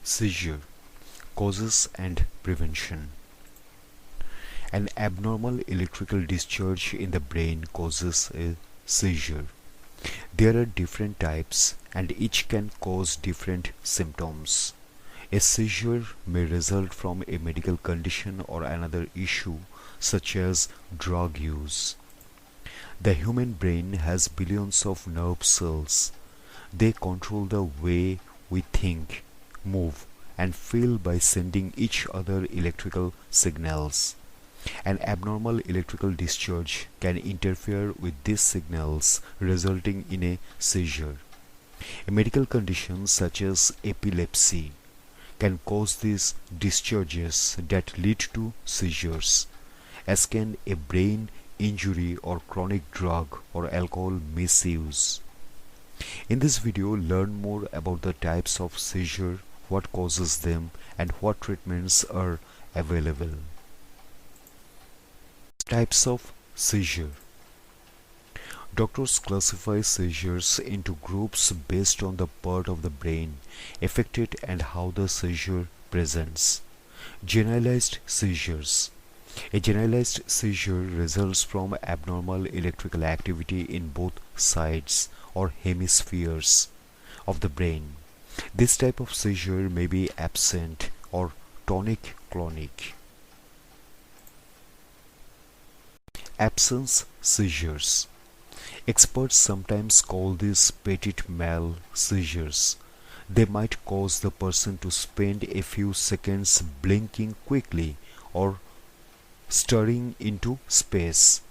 Seizure causes and prevention. An abnormal electrical discharge in the brain causes a seizure. There are different types and each can cause different symptoms. A seizure may result from a medical condition or another issue such as drug use. The human brain has billions of nerve cells. They control the way we think, move, and feel by sending each other electrical signals. An abnormal electrical discharge can interfere with these signals, resulting in a seizure. A medical condition such as epilepsy can cause these discharges that lead to seizures, as can a brain injury or chronic drug or alcohol misuse. In this video, learn more about the types of seizure, what causes them, and what treatments are available. Types of seizure. Doctors classify seizures into groups based on the part of the brain affected and how the seizure presents. Generalized seizures. A generalized seizure results from abnormal electrical activity in both sides or hemispheres of the brain. This type of seizure may be absent or tonic-clonic. Absence seizures. Experts sometimes call these petit mal seizures. They might cause the person to spend a few seconds blinking quickly or staring into space.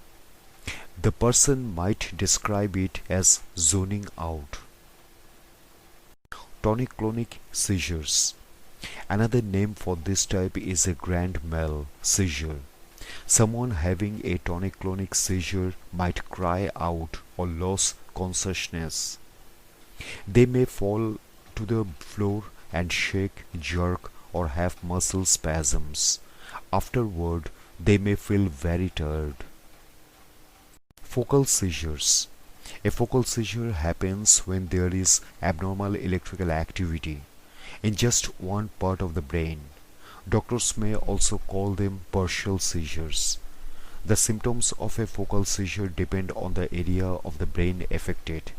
The person might describe it as zoning out. Tonic-clonic seizures. Another name for this type is a grand mal seizure. Someone having a tonic-clonic seizure might cry out or lose consciousness. They may fall to the floor and shake, jerk, or have muscle spasms. Afterward, they may feel very tired. Focal seizures. A focal seizure happens when there is abnormal electrical activity in just one part of the brain. Doctors may also call them partial seizures. The symptoms of a focal seizure depend on the area of the brain affected.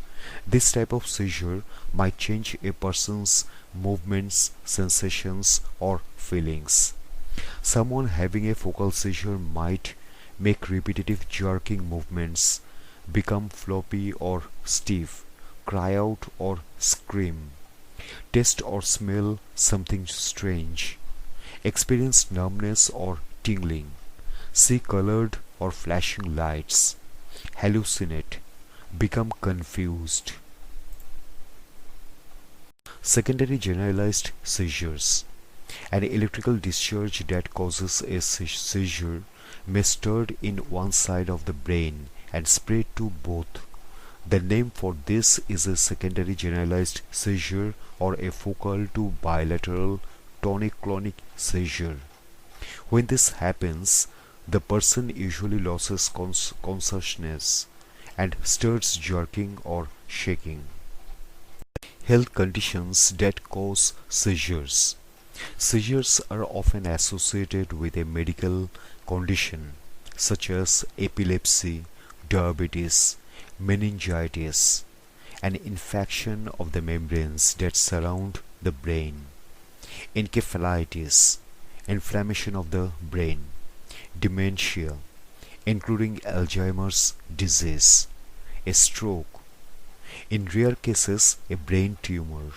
This type of seizure might change a person's movements, sensations, or feelings. Someone having a focal seizure might make repetitive jerking movements, become floppy or stiff, cry out or scream, taste or smell something strange, experience numbness or tingling, see colored or flashing lights, hallucinate, become confused. Secondary generalized seizures. An electrical discharge that causes a seizure may start in one side of the brain and spread to both. The name for this is a secondary generalized seizure or a focal to bilateral tonic-clonic seizure. When this happens, the person usually loses consciousness and starts jerking or shaking. Health conditions that cause seizures. Seizures are often associated with a medical condition such as epilepsy, diabetes, meningitis, an infection of the membranes that surround the brain, encephalitis, inflammation of the brain, dementia, including Alzheimer's disease, a stroke, in rare cases a brain tumor.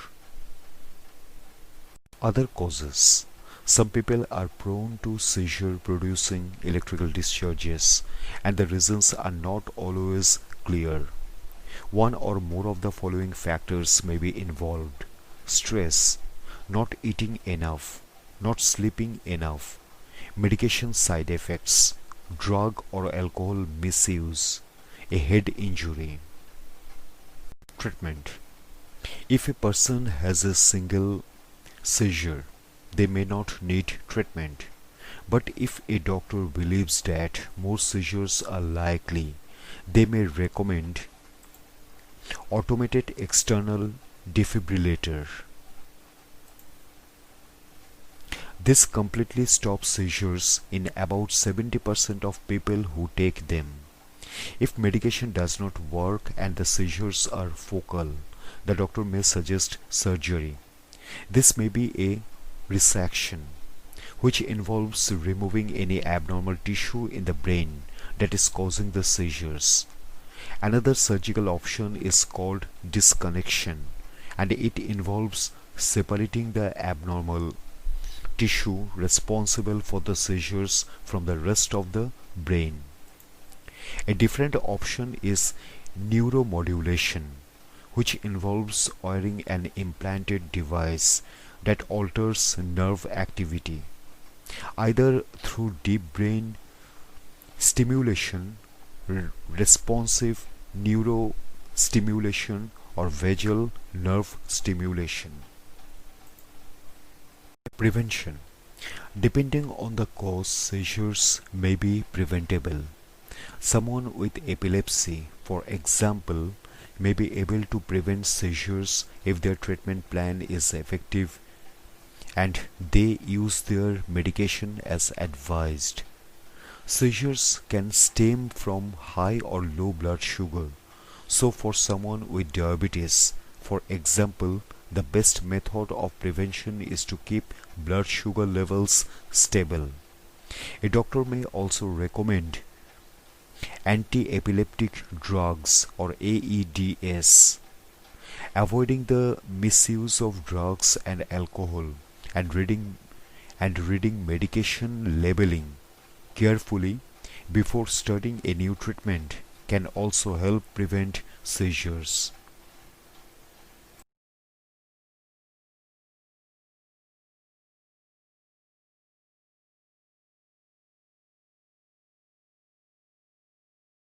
Other causes. Some people are prone to seizure-producing electrical discharges, and the reasons are not always clear. One or more of the following factors may be involved: stress, not eating enough, not sleeping enough, medication side effects, drug or alcohol misuse, a head injury. Treatment. If a person has a single seizure, they may not need treatment. But if a doctor believes that more seizures are likely, they may recommend automated external defibrillator. This completely stops seizures in about 70% of people who take them. If medication does not work and the seizures are focal, the doctor may suggest surgery. This may be a resection, which involves removing any abnormal tissue in the brain that is causing the seizures. Another surgical option is called disconnection, and it involves separating the abnormal tissue responsible for the seizures from the rest of the brain. A different option is neuromodulation, which involves wearing an implanted device that alters nerve activity, either through deep brain stimulation, responsive neurostimulation, or vagal nerve stimulation. Prevention. Depending on the cause, seizures may be preventable. Someone with epilepsy, for example, may be able to prevent seizures if their treatment plan is effective and they use their medication as advised. Seizures can stem from high or low blood sugar. So for someone with diabetes, for example, the best method of prevention is to keep blood sugar levels stable. A doctor may also recommend anti-epileptic drugs or AEDs. Avoiding the misuse of drugs and alcohol and reading medication labeling carefully before starting a new treatment can also help prevent seizures.